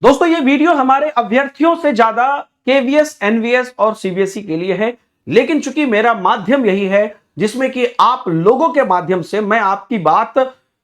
दोस्तों ये वीडियो हमारे अभ्यर्थियों से ज्यादा केवीएस, एनवीएस और सीबीएसई के लिए है, लेकिन चूंकि मेरा माध्यम यही है जिसमें कि आप लोगों के माध्यम से मैं आपकी बात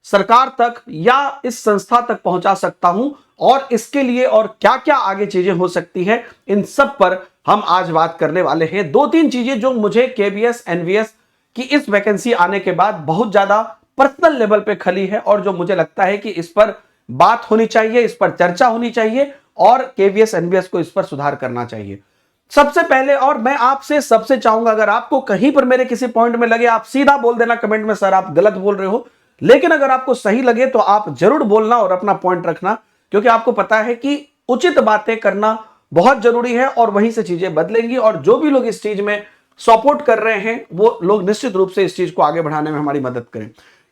सरकार तक या इस संस्था तक पहुंचा सकता हूं और इसके लिए और क्या क्या आगे चीजें हो सकती है, इन सब पर हम आज बात करने वाले हैं। दो तीन चीजें जो मुझे केवीएस, एनवीएस की इस वैकेंसी आने के बाद बहुत ज्यादा पर्सनल लेवल पे खली है और जो मुझे लगता है कि इस पर बात होनी चाहिए, इस पर चर्चा होनी चाहिए और केवीएस, एनवीएस को इस पर सुधार करना चाहिए। सबसे पहले, और मैं आपसे सबसे चाहूंगा, अगर आपको कहीं पर मेरे किसी पॉइंट में लगे आप सीधा बोल देना कमेंट में, सर आप गलत बोल रहे हो। लेकिन अगर आपको सही लगे तो आप जरूर बोलना और अपना पॉइंट रखना, क्योंकि आपको पता है कि उचित बातें करना बहुत जरूरी है और वहीं से चीजें बदलेंगी। और जो भी लोग इस चीज में सपोर्ट कर रहे हैं वो लोग निश्चित रूप से इस चीज को आगे बढ़ाने में हमारी मदद करें।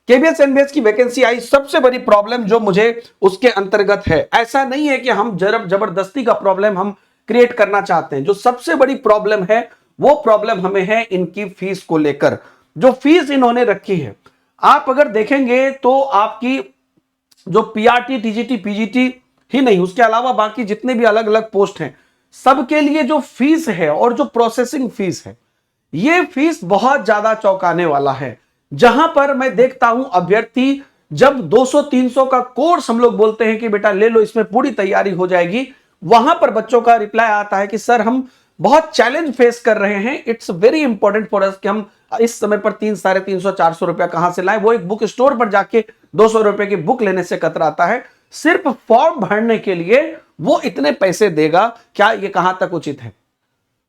केवीएस, एनवीएस की वैकेंसी आई, सबसे बड़ी प्रॉब्लम जो मुझे उसके अंतर्गत है, ऐसा नहीं है कि हम जबरदस्ती का प्रॉब्लम हम क्रिएट करना चाहते हैं। जो सबसे बड़ी प्रॉब्लम है वो प्रॉब्लम हमें है इनकी फीस को लेकर। जो फीस इन्होंने रखी है, आप अगर देखेंगे तो आपकी जो पीआरटी, टीजीटी, पीजीटी ही नहीं, उसके अलावा बाकी जितने भी अलग अलग पोस्ट हैं सबके लिए जो फीस है और जो प्रोसेसिंग फीस है, ये फीस बहुत ज्यादा चौंकाने वाला है। जहां पर मैं देखता हूं अभ्यर्थी जब 200-300 का कोर्स हम लोग बोलते हैं कि बेटा ले लो, इसमें पूरी तैयारी हो जाएगी, वहां पर बच्चों का रिप्लाई आता है कि सर हम बहुत चैलेंज फेस कर रहे हैं, it's very important for us कि हम इस समय पर 300-350-400 रुपया कहां से लाएं। वो एक बुक स्टोर पर जाके 200 रुपए की बुक लेने से कतराता है, सिर्फ फॉर्म भरने के लिए वो इतने पैसे देगा, क्या ये कहां तक उचित है?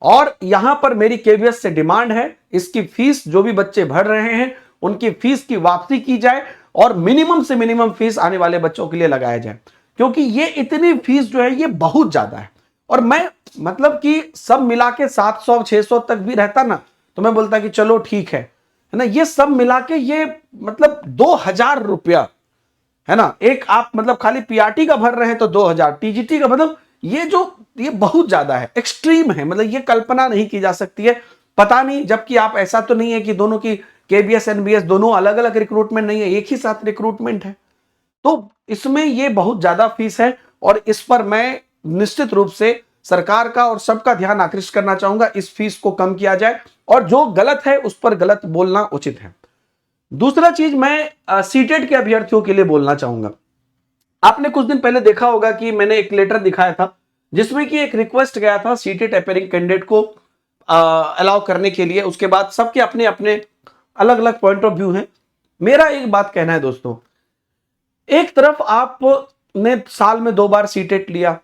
और यहां पर मेरी केवीएस से डिमांड है, इसकी फीस जो भी बच्चे भर रहे हैं उनकी फीस की वापसी की जाए और मिनिमम से मिनिमम फीस आने वाले बच्चों के लिए लगाया जाए, क्योंकि ये इतनी फीस जो है ये बहुत ज्यादा है। और मैं मतलब कि सब मिला के 700-600 तक भी रहता ना तो मैं बोलता कि चलो ठीक है ना। ये सब मिला के ये मतलब 2000 रुपया है ना। एक आप मतलब खाली पीआरटी का भर रहे हैं तो 2000, टीजीटी का, मतलब ये बहुत ज्यादा है, एक्सट्रीम है, मतलब ये कल्पना नहीं की जा सकती है। पता नहीं, जबकि आप ऐसा तो नहीं है कि दोनों की केवीएस, एनवीएस दोनों अलग अलग रिक्रूटमेंट नहीं है, एक ही साथ रिक्रूटमेंट है। तो इसमें ये बहुत ज्यादा फीस है और इस पर मैं निश्चित रूप से सरकार का और सबका ध्यान आकृष्ट करना चाहूंगा, इस फीस को कम किया जाए और जो गलत है उस पर गलत बोलना उचित है। दूसरा चीज मैं सीटेट के अभ्यर्थियों के लिए बोलना चाहूंगा। आपने कुछ दिन पहले देखा होगा कि मैंने एक लेटर दिखाया था जिसमें कि एक रिक्वेस्ट गया था सीटेट अपेयरिंग कैंडिडेट को अलाउ करने के लिए। उसके बाद सबके अपने अपने अलग अलग पॉइंट ऑफ व्यू हैं। मेरा एक बात कहना है दोस्तों, एक तरफ आपने साल में 2 बार सीटेट लिया,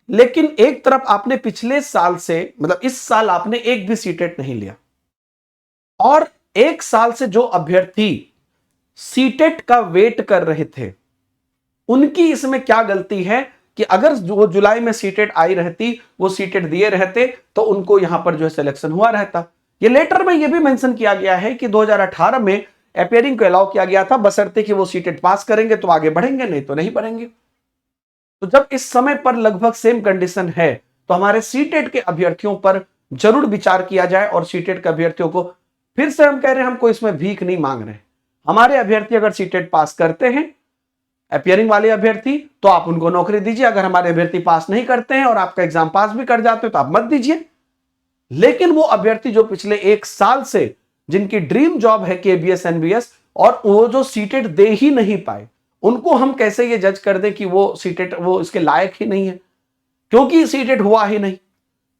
लेकिन एक तरफ आपने पिछले साल से मतलब इस साल आपने एक भी सीटेट नहीं लिया। और एक साल से जो अभ्यर्थी सीटेट का वेट कर रहे थे उनकी इसमें क्या गलती है कि अगर वो जुलाई में सीटेट आई रहती, वो सीटेट दिए रहते तो उनको यहां पर जो है सिलेक्शन हुआ रहता। ये लेटर में ये भी मेंशन किया गया है कि 2018 में अपेयरिंग को अलाउ किया गया था, बशर्ते कि वो सीटेट पास करेंगे तो आगे बढ़ेंगे, नहीं तो नहीं बढ़ेंगे। तो जब इस समय पर लगभग सेम कंडीशन है तो हमारे सीटेट के अभ्यर्थियों पर जरूर विचार किया जाए। और सीटेट के अभ्यर्थियों को फिर से हम कह रहे हैं, हमको इसमें भीख नहीं मांग रहे। हमारे अभ्यर्थी अगर सीटेट पास करते हैं, अपियरिंग वाले अभ्यर्थी, तो आप उनको नौकरी दीजिए। अगर हमारे अभ्यर्थी पास नहीं करते हैं और आपका एग्जाम पास भी कर जाते हो तो आप मत दीजिए। लेकिन वो अभ्यर्थी जो पिछले 1 साल से जिनकी ड्रीम जॉब है केवीएस, एनवीएस, और वो जो सीटेट दे ही नहीं पाए, उनको हम कैसे ये जज कर दें कि वो सीटेट वो इसके लायक ही नहीं है, क्योंकि सीटेट हुआ ही नहीं।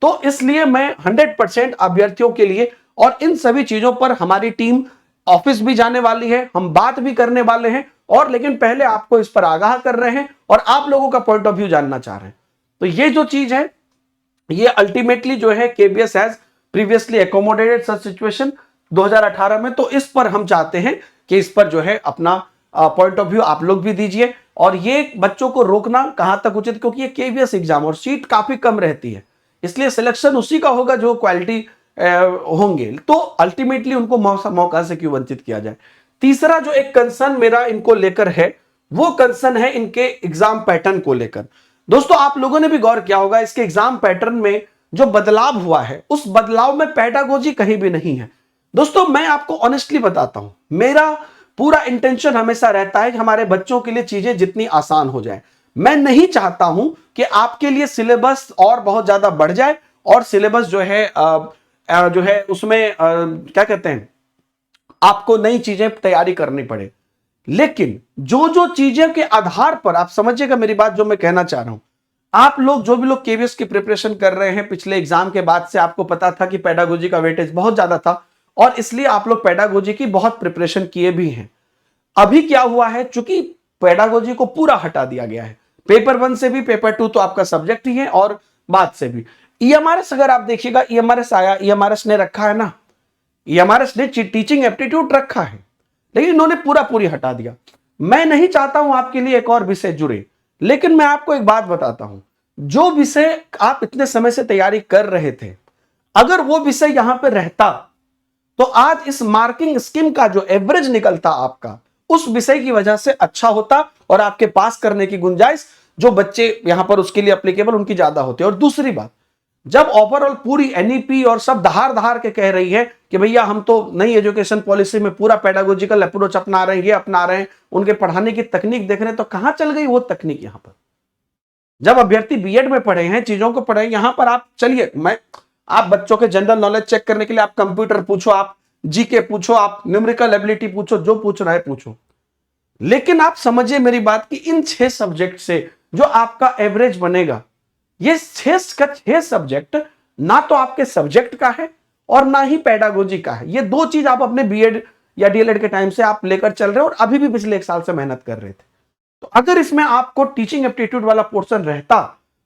तो इसलिए मैं 100% अभ्यर्थियों के लिए और इन सभी चीजों पर हमारी टीम ऑफिस भी जाने वाली है, हम बात भी करने वाले हैं। और लेकिन पहले आपको इस पर आगाह कर रहे हैं और आप लोगों का पॉइंट ऑफ व्यू जानना चाह रहे हैं। तो ये जो चीज है ये अल्टीमेटली जो है KVS has previously accommodated such situation 2018 में। तो इस पर हम चाहते हैं कि इस पर जो है अपना पॉइंट ऑफ व्यू आप लोग भी दीजिए। और ये बच्चों को रोकना कहां तक उचित, क्योंकि ये केवीएस एग्जाम और सीट काफी कम रहती है, इसलिए सिलेक्शन उसी का होगा जो क्वालिटी होंगे। तो अल्टीमेटली उनको मौका से क्यों वंचित किया जाए। तीसरा जो एक कंसर्न मेरा इनको लेकर है वो कंसर्न है इनके एग्जाम पैटर्न को लेकर। दोस्तों आप लोगों ने भी गौर किया होगा इसके एग्जाम पैटर्न में जो बदलाव हुआ है, उस बदलाव में पेडागोजी कहीं भी नहीं है। दोस्तों मैं आपको ऑनेस्टली बताता हूं, मेरा पूरा इंटेंशन हमेशा रहता है कि हमारे बच्चों के लिए चीजें जितनी आसान हो जाए। मैं नहीं चाहता हूं कि आपके लिए सिलेबस और बहुत ज्यादा बढ़ जाए और सिलेबस जो है उसमें क्या कहते हैं, आपको नई चीजें तैयारी करनी पड़े। लेकिन जो जो चीजें के आधार पर, आप समझिएगा मेरी बात जो मैं कहना चाह रहा हूं, आप लोग जो भी लोग केवीएस की प्रिपरेशन कर रहे हैं, पिछले एग्जाम के बाद से आपको पता था कि पेडागोजी का वेटेज बहुत ज्यादा था और इसलिए आप लोग पेडागोजी की बहुत प्रिपरेशन किए भी हैं। अभी क्या हुआ है, चूंकि पेडागोजी को पूरा हटा दिया गया है, पेपर 1 से भी पेपर 2 तो आपका सब्जेक्ट ही है और बाद से भी ईएमआरएस, अगर आप देखिएगा ईएमआरएस आया, ईएमआरएस ने रखा है ना, ईएमआरएस ने टीचिंग एप्टीट्यूड रखा है, लेकिन इन्होंने पूरी हटा दिया। मैं नहीं चाहता हूं आपके लिए एक और विषय जुड़े, लेकिन मैं आपको एक बात बताता हूं, जो विषय आप इतने समय से तैयारी कर रहे थे, अगर वो विषय यहां पर रहता तो आज इस मार्किंग स्कीम का जो एवरेज निकलता आपका, उस विषय की वजह से अच्छा होता और आपके पास करने की गुंजाइश जो बच्चे यहां पर उसके लिए एप्लीकेबल उनकी ज्यादा होती है। और दूसरी बात, जब ओवरऑल पूरी एनईपी और सब दहाड़ दहाड़ के कह रही है कि भैया हम तो नई एजुकेशन पॉलिसी में पूरा पेडागोजिकल अप्रोच अपना रहे हैं, ये अपना रहे हैं, उनके पढ़ाने की तकनीक देख रहे हैं, तो कहां चल गई वो तकनीक? यहां पर जब अभ्यर्थी बीएड में पढ़े हैं, चीजों को पढ़े, यहां पर आप चलिए, आप बच्चों के जनरल नॉलेज चेक करने के लिए आप कंप्यूटर पूछो, आप जीके पूछो, आप न्यूमेरिकल एबिलिटी पूछो, जो पूछ रहा है पूछो, लेकिन आप समझिए मेरी बात कि इन 6 सब्जेक्ट से जो आपका एवरेज बनेगा, ये 6 का 6 सब्जेक्ट ना तो आपके सब्जेक्ट का है और ना ही पेडागोजी का है। ये दो चीज आप अपने बीएड या डीएलएड के टाइम से आप लेकर चल रहे हो और अभी भी पिछले 1 साल से मेहनत कर रहे थे। तो अगर इसमें आपको टीचिंग एप्टीट्यूड वाला पोर्शन रहता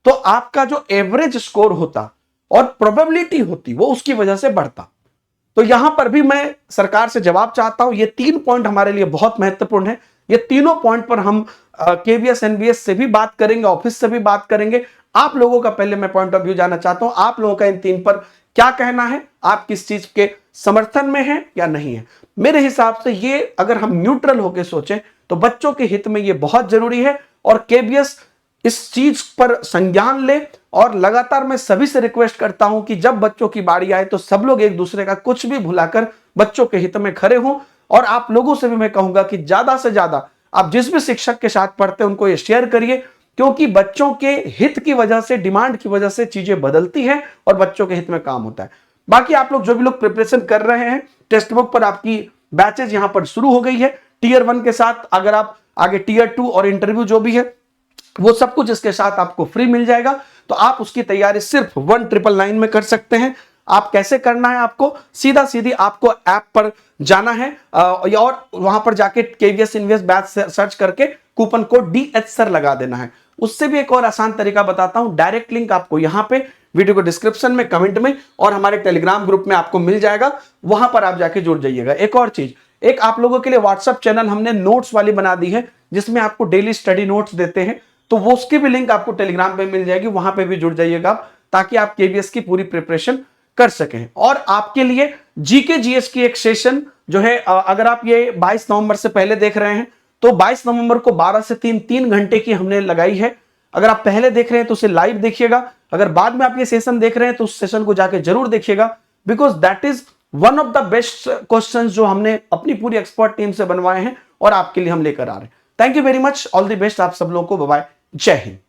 तो आपका जो एवरेज स्कोर होता और प्रोबेबिलिटी होती वो उसकी वजह से बढ़ता। तो यहां पर भी मैं सरकार से जवाब चाहता हूं, ये 3 पॉइंट हमारे लिए बहुत महत्वपूर्ण है। ये तीनों पॉइंट पर हम केवीएस एनवीएस से भी बात करेंगे, ऑफिस से भी बात करेंगे। आप लोगों का पहले मैं पॉइंट ऑफ व्यू जानना चाहता हूं, आप लोगों का इन 3 पर क्या कहना है, आप किस चीज के समर्थन में हैं या नहीं है। मेरे हिसाब से ये अगर हम न्यूट्रल होकर सोचें तो बच्चों के हित में ये बहुत जरूरी है और केवीएस इस चीज पर संज्ञान ले। और लगातार मैं सभी से रिक्वेस्ट करता हूं कि जब बच्चों की बारी आए तो सब लोग एक दूसरे का कुछ भी भुलाकर बच्चों के हित में खड़े हों। और आप लोगों से भी मैं कहूंगा कि ज्यादा से ज्यादा आप जिस भी शिक्षक के साथ पढ़ते हैं उनको ये शेयर करिए, क्योंकि बच्चों के हित की वजह से, डिमांड की वजह से चीजें बदलती हैं और बच्चों के हित में काम होता है। बाकी आप लोग जो भी लोग प्रिपरेशन कर रहे हैं, टेक्स्ट बुक पर आपकी बैचेज यहां पर शुरू हो गई है टीयर 1 के साथ। अगर आप आगे टीयर 2 और इंटरव्यू जो भी है वो सब कुछ इसके साथ आपको फ्री मिल जाएगा। तो आप उसकी तैयारी सिर्फ 1999 में कर सकते हैं। आप कैसे करना है, आपको सीधा सीधी आपको ऐप पर जाना है और वहां पर जाके केवीएस इन्वेस्ट बैच सर्च करके कूपन कोड DH सर लगा देना है। उससे भी एक और आसान तरीका बताता हूं, डायरेक्ट लिंक आपको यहां पे वीडियो को डिस्क्रिप्शन में, कमेंट में और हमारे टेलीग्राम ग्रुप में आपको मिल जाएगा, वहां पर आप जाके जुड़ जाइएगा। एक और चीज, एक आप लोगों के लिए व्हाट्सएप चैनल हमने नोट्स वाली बना दी है जिसमें आपको डेली स्टडी नोट्स देते हैं, तो वो उसकी भी लिंक आपको टेलीग्राम पे मिल जाएगी, वहां पे भी जुड़ जाइएगा ताकि आप केवीएस की पूरी प्रिपरेशन कर सकें। और आपके लिए जीके जीएस की एक सेशन जो है, अगर आप ये 22 नवंबर से पहले देख रहे हैं तो 22 नवंबर को 12 से 3 घंटे की हमने लगाई है। अगर आप पहले देख रहे हैं तो उसे लाइव देखिएगा, अगर बाद में आप ये सेशन देख रहे हैं तो उस सेशन को जाके जरूर देखिएगा, because that is one of the best questions जो हमने अपनी पूरी एक्सपर्ट टीम से बनवाए हैं और आपके लिए हम लेकर आ रहे हैं। Thank you very much, all the best आप सब लोगों को, बाय बाय, जय हिंद।